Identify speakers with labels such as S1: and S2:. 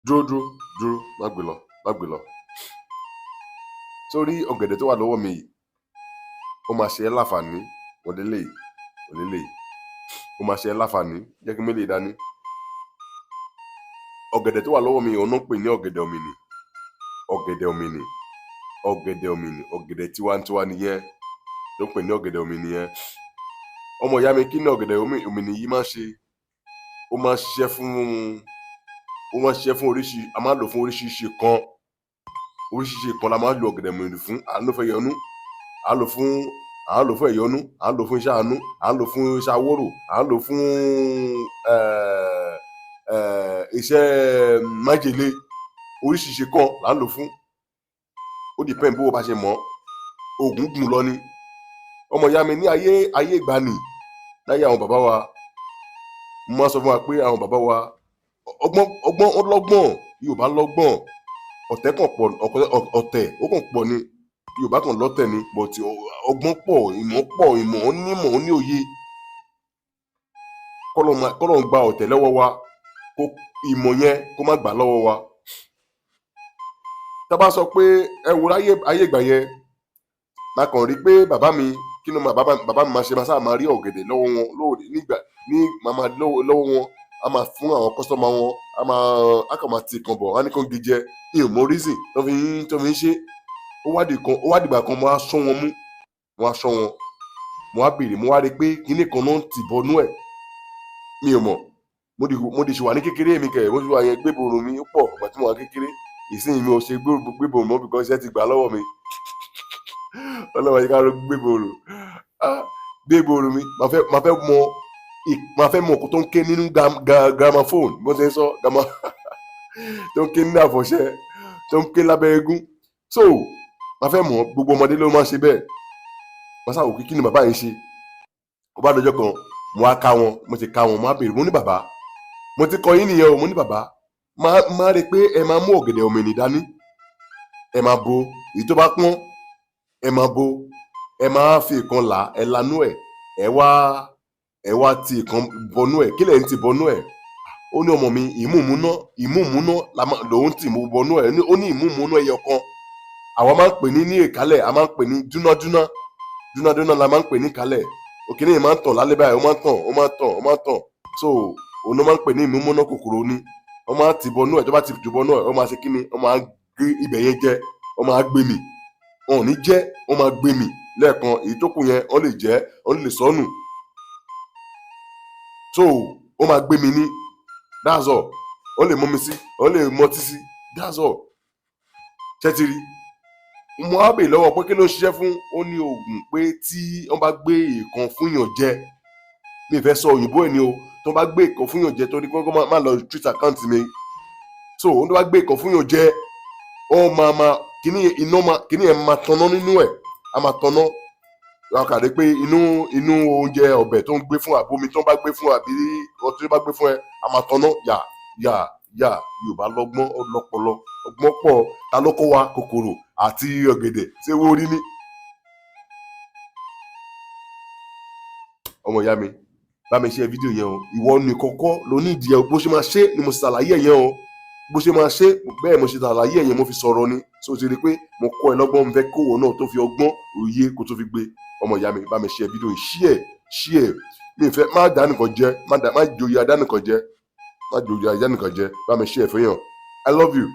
S1: dúró má gbé lọ sórí ọ̀gẹ̀dẹ̀ tó wà lọ́wọ́ mi yìí ó máa ṣe ẹ́ láǹfààní òlélẹ́yìí ó máa ṣe ẹ́ láǹfààní jẹ́ kí mélèé dání ọ̀gẹ̀dẹ̀ tó wà lọ́wọ́ mi òun náà ń pè ní ọ̀gẹ̀dẹ̀ òmìnì ọ̀gẹ̀dẹ̀ tiwantiwa nìyẹn ló ń pè ní ọ̀gẹ̀dẹ̀ òmìnì yẹn ọmọ ìyá mi kí ni ọ̀gẹ̀dẹ̀ òmìnì yìí máa ń ṣe ó máa ń ṣiṣẹ́ fún oríṣi a máa ń lò fún oríṣiríṣi kan la máa ń lo ọ̀gẹ̀dẹ̀ òmìnì fún à ń lò fún ẹ̀yọ́nú à ń lò fún ẹ̀yọ́nú à ń lò fún iṣẹ́ àánú à ń lò fún iṣẹ́ awórò à ń lò fún iṣẹ́ májèlé oríṣiríṣi kan là ń lò fún ó depend bó bá ṣe mọ̀ oògùn gùn lọ ni ọmọ ìyá mi ní ayé ìgbàanì láyé àwọn bàbá wa mo máa sọ fún wa pé àwọn bàbá wa ọgbọ́n ọlọ́gbọ́n Yorùbá lọ́gbọ́n ọ̀tẹ̀ ó kàn pọ̀ ni Yorùbá kan lọ́tẹ̀ ni but ọgbọ́n pọ̀ ìmọ̀ onímọ̀ oní òye kọ́lọ̀ ń gba ọ̀tẹ̀ lọ́wọ́ wa kó ìmọ̀ yẹn kó má gbà lọ́wọ́ wa tá bá sọ pé ẹ wo ayé ìgbà yẹn la kàn rí pé bàbá mi kí ló bàbá mi máa ṣe máa sáà máa rí ọ̀gẹ̀dẹ̀ lọ́wọ́ wọn màmá lọ́wọ́ wọn a máa fún àwọn kọ́sọ́mà wọn a kàn máa ti kan bọ̀ wọ́n á ní kàn gé jẹ ìmọ̀ reason tó fi ń ṣe ó wá dìgbà kan mo á sọ wọn mú mo á béèrè mo wá rí pé kíní kan náà ti bọnú ẹ̀ mi ò mọ̀ mo di ṣùwà ní kékeré mi kẹ̀ mo ṣùwà yẹn gbéborun mi pọ̀ ọ̀gbà tí mo wà kékeré ìsìn mi ò ṣe gbéborun mọ́ bìkan iṣẹ́ ti gbà lọ́wọ́ mi ọlọ́wọ́ yìí ká ló gbéborun mi máa fẹ́ mọ ọkọ̀ tó ń ké nínú gramophone bó ṣe ń sọ tó ń ké nínú àfọ̀ṣẹ tó ń ké lábẹ́ eégún so máa fẹ́ mọ̀ gbogbo ọmọdé ló máa ń ṣe bẹ́ẹ̀ wọ́n sáà wò kí ni bàbá yìí ṣe ó bá dọjọ́ kan mo á ká wọn mo ti ká wọn mo á béèrè mo ní bàbá mo ti kọ yín nìyẹn o mo ní bàbá máa rí i pé ẹ máa mú ọ̀gẹ̀dẹ̀ òmìnì dání ẹ máa bo èyí tó bá pọ́n ẹ máa bo ẹ máa fi ìkan là ẹ lanú ẹ wá ti ìkan bọnú ẹ kí lẹ́yìn ti bọnú ẹ ó ní ọmọ mi ìmúmúná lòun ti mú bọnú ẹ ó ní ìmúmúná ẹyọ kan àwa máa ń pè ní ìkálẹ̀ a máa ń pè ní dúnádúná la máa ń pè ní ìkálẹ̀ òkèlè yìí máa ń tàn lálẹ́ báyìí ó máa ń tàn so òun máa ń pè ní ìmúmúná kòkòrò ni ó máa ti bọnú ẹ tó bá ti jù bọnú ẹ ó máa ṣe kí ni ó máa gbé ibẹ̀ yẹn jẹ ó máa gbé mì wọn ò ní jẹ́ ó máa gbé mì lẹ́ẹ̀kan èyí tó kù yẹn wọ́n lè jẹ wọ́n lè sọnù so ó máa gbé mi ní that's all ó lè mú mi sí ó lè mọtí sí that's all ṣẹ́tìrì mo á bèèrè lọ́wọ́ pé kí ló ń ṣiṣẹ́ fún ó ní oògùn pé tí wọ́n bá gbé ìkan fún yàn jẹ mi fẹ́ sọ òyìnbó ẹ̀ ni o tó bá gbé ìkan fún yàn jẹ tó ní kó má lọ treat account mi so ó ní wá gbé ìkan fún yàn jẹ ó máa kíní ẹ̀ máa tanná nínú ẹ̀ á máa tanná kàdé pé inú oúnjẹ ọbẹ̀ tó ń gbé fún àbomi tó ń bá gbé fún àbí ọtí tó bá gbé fún ẹ a máa tọ́nà yà Yorùbá lọ́gbọ́n ọlọ́pọlọ ọgbọ́n pọ̀ ta ló kọ́ wa kòkòrò àti ọ̀gẹ̀dẹ̀ ṣé wọ́n rí ní. ọmọ ìyá mi bá mi ṣe fídíò yẹn o ìwọ ní kọ́kọ́ ló ní ìdí ẹ bó ṣe máa ṣe ni mo ṣe ṣàlàyé ẹ yẹn o bó ṣe máa ṣe bẹ́ẹ̀ mo ṣe ṣàlàyé ẹ yẹn mo fi sọ̀rọ̀ ni so ti rí i pé mo kọ́ ẹ lọ́gbọ́n mo fẹ́ kówó náà tó fi ọgbọ́n òye kó tó fi gbé ọmọ ìyá mi bá mi ṣe fídíò yìí ṣí ẹ mi fẹ́ má dá nìkan jẹ má joyè adá nìkan jẹ bá mi ṣe ẹ fún yàn I love you.